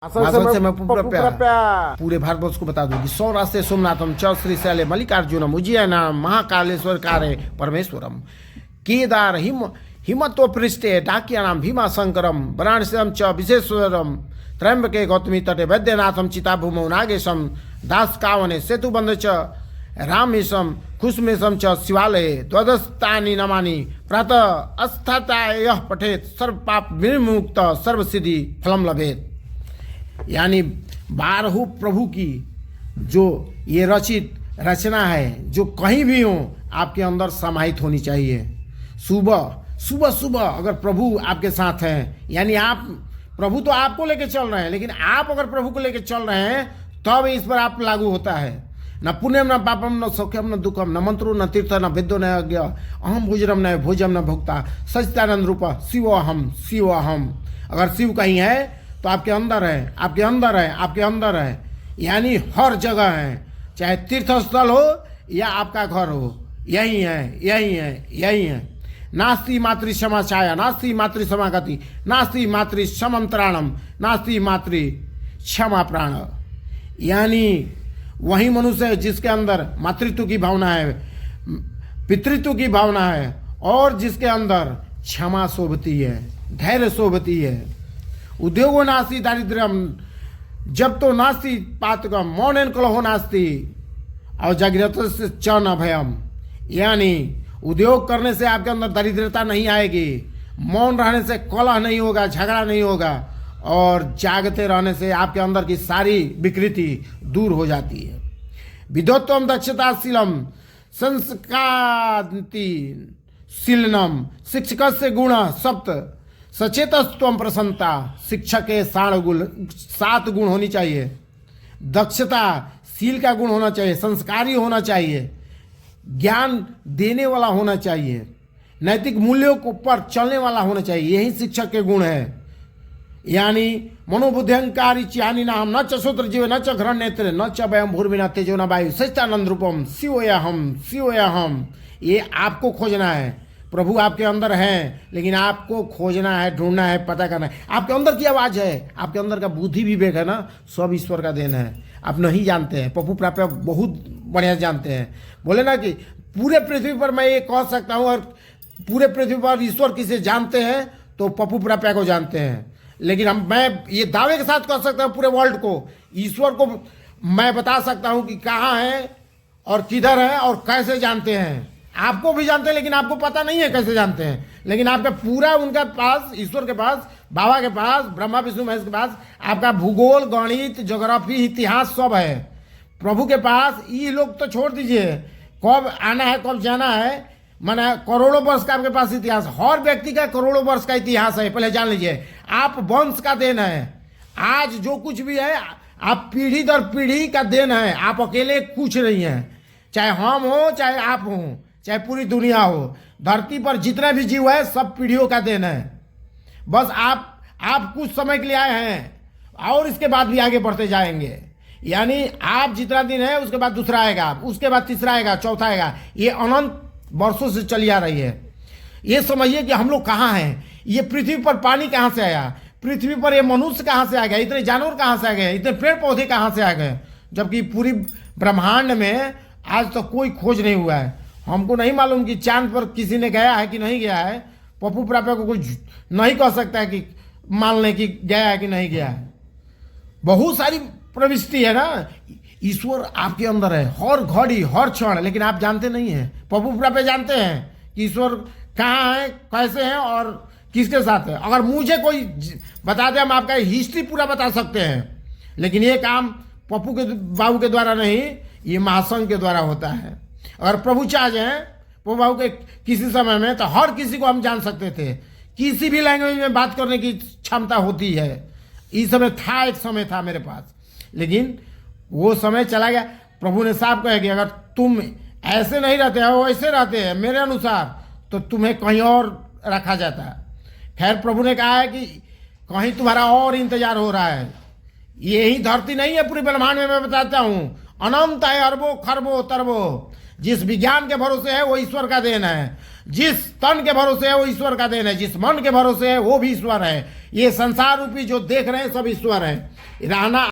आसन से मैं पूरे भारतवर्ष को बता दूं कि सौराष्ट्र सोमनाथम च श्रीशैले मल्लिकार्जुनम उज्जैनम महाकालेश्वर कार्य परमेश्वरम केदार हिमत्व पृष्ठे डाक्यानाम भीमाशंकरम वाराणसीम च विशेश्वरम त्र्यंबके गौतमी तटे वैद्यनाथम चिताभूमौ नागेशम दासकावने सेतुबंध च रामेशम खुशमेशम च शिवालये द्वादशतानि नमानि प्रातः अस्थाताय पठेत सर्व पाप विमुक्त सर्व सिद्धि फलम लभेत। यानी 12 प्रभु की जो ये रचित रचना है, जो कहीं भी हो आपके अंदर समाहित होनी चाहिए। सुबह अगर प्रभु आपके साथ हैं, यानी आप प्रभु तो आपको लेके चल रहे हैं, लेकिन आप अगर प्रभु को लेके चल रहे हैं तब इस पर आप लागू होता है। न पुण्यम न पापम न सौख्यम न दुखम न मंत्रो न तीर्थ न विद्यो न यज्ञ अहम भोजनम न भोजम न भोक्ता सच्चिदानंद रूप शिव अहम। अगर शिव कहीं है तो आपके अंदर है, आपके अंदर है, आपके अंदर है, यानी हर जगह है। चाहे तीर्थ स्थल हो या आपका घर हो, यही है, यही है, यही है। नास्ति मातृ क्षमा छाया, नास्ति मातृ समागति, नास्ति मातृ समंत्राणम, नास्ति मातृ क्षमा प्राण। यानी वही मनुष्य है जिसके अंदर मातृत्व की भावना है, पितृत्व की भावना है, और जिसके अंदर क्षमा शोभती है, धैर्य शोभती है। उद्योगो नास्ति दारिद्र्यम, जब तो नास्ति पातकम मौन कलहो नास्ति और जागृत से च न भयम। यानी उद्योग करने से आपके अंदर दरिद्रता नहीं आएगी, मौन रहने से कलह नहीं होगा, झगड़ा नहीं होगा, और जागते रहने से आपके अंदर की सारी विकृति दूर हो जाती है। विद्वत्वम दक्षताशीलम संस्कांति शीलनम शिक्षक से गुण सप्त सचेतस्त्वम प्रसन्नता। शिक्षक के 7 गुण होनी चाहिए। दक्षता, शील का गुण होना चाहिए, संस्कारी होना चाहिए, ज्ञान देने वाला होना चाहिए, नैतिक मूल्यों को पर चलने वाला होना चाहिए। यही शिक्षक के गुण है। यानी मनोबुद्धिहंकारी च्यानि नाम न च सूत्र जीव न च घृण नेत्र न च वयम भूर्विना तेजो न वायु सच्चिदानंद रूपम शिवोयहम। ये आपको खोजना है। प्रभु आपके अंदर हैं, लेकिन आपको खोजना है, ढूंढना है, पता करना है। आपके अंदर की आवाज़ है, आपके अंदर का बुद्धि विवेक है ना, सब ईश्वर का देन है। आप नहीं जानते हैं, पप्पू प्राप्य बहुत बढ़िया जानते हैं। बोले ना कि पूरे पृथ्वी पर मैं ये कह सकता हूँ, और पूरे पृथ्वी पर ईश्वर किसे जानते हैं तो पप्पू प्राप्य को जानते हैं। लेकिन मैं ये दावे के साथ कह सकता हूँ पूरे वर्ल्ड को, ईश्वर को मैं बता सकता हूँ कि कहाँ है और किधर है और कैसे जानते हैं। आपको भी जानते हैं, लेकिन आपको पता नहीं है कैसे जानते हैं। लेकिन आपका पूरा उनका पास, ईश्वर के पास, बाबा के पास, ब्रह्मा विष्णु महेश के पास आपका भूगोल, गणित, ज्योग्राफी, इतिहास सब है। प्रभु के पास ये लोग तो छोड़ दीजिए, कब आना है कब जाना है, माना करोड़ों वर्ष का आपके पास इतिहास, हर व्यक्ति का करोड़ों वर्ष का इतिहास है। पहले जान लीजिए, आप वंश का देन है। आज जो कुछ भी है आप पीढ़ी दर पीढ़ी का देन है। आप अकेले कुछ नहीं है, चाहे हम हो, चाहे आप हो, चाहे पूरी दुनिया हो। धरती पर जितना भी जीव है सब पीढ़ियों का देन है। बस आप कुछ समय के लिए आए हैं और इसके बाद भी आगे बढ़ते जाएंगे। यानी आप जितना दिन है उसके बाद दूसरा आएगा, उसके बाद तीसरा आएगा, चौथा आएगा। ये अनंत वर्षों से चली आ रही है। ये समझिए कि हम लोग कहाँ हैं। ये पृथ्वी पर पानी कहाँ से आया, पृथ्वी पर ये मनुष्य कहाँ से आ गया, इतने जानवर कहाँ से आ गए, इतने पेड़ पौधे कहाँ से आ गए, जबकि पूरी ब्रह्मांड में आज तक तो कोई खोज नहीं हुआ है। हमको नहीं मालूम कि चांद पर किसी ने गया है कि नहीं गया है। पप्पू प्राप्य को कुछ नहीं कह सकता है कि मान लें कि गया है कि नहीं गया है। बहुत सारी प्रविष्टि है ना, ईश्वर आपके अंदर है हर घड़ी हर क्षण, लेकिन आप जानते नहीं हैं। पप्पू प्राप्य जानते हैं कि ईश्वर कहाँ है, कैसे हैं और किसके साथ है। अगर मुझे कोई बता दे, हम आपका हिस्ट्री पूरा बता सकते हैं, लेकिन ये काम पप्पू के बाबू के द्वारा नहीं, ये महासंघ के द्वारा होता है। अगर प्रभु चाह जाए प्रभु बाबू के किसी समय में, तो हर किसी को हम जान सकते थे। किसी भी लैंग्वेज में बात करने की क्षमता होती है। इस समय था, एक समय था मेरे पास, लेकिन वो समय चला गया। प्रभु ने साफ कहा कि अगर तुम ऐसे नहीं रहते हो, वैसे रहते हैं मेरे अनुसार, तो तुम्हें कहीं और रखा जाता है। खैर, प्रभु ने कहा है कि कहीं तुम्हारा और इंतजार हो रहा है। यही धरती नहीं है पूरी ब्रह्मांड में, मैं बताता हूँ। अनंत है, अरबों खरबों तरबों। जिस विज्ञान के भरोसे है वो ईश्वर का देन है। जिस तन के भरोसे है वो ईश्वर का देन है, जिस मन के भरोसे है वो भी ईश्वर है। ये संसार रूपी जो देख रहे हैं सब ईश्वर है। रहना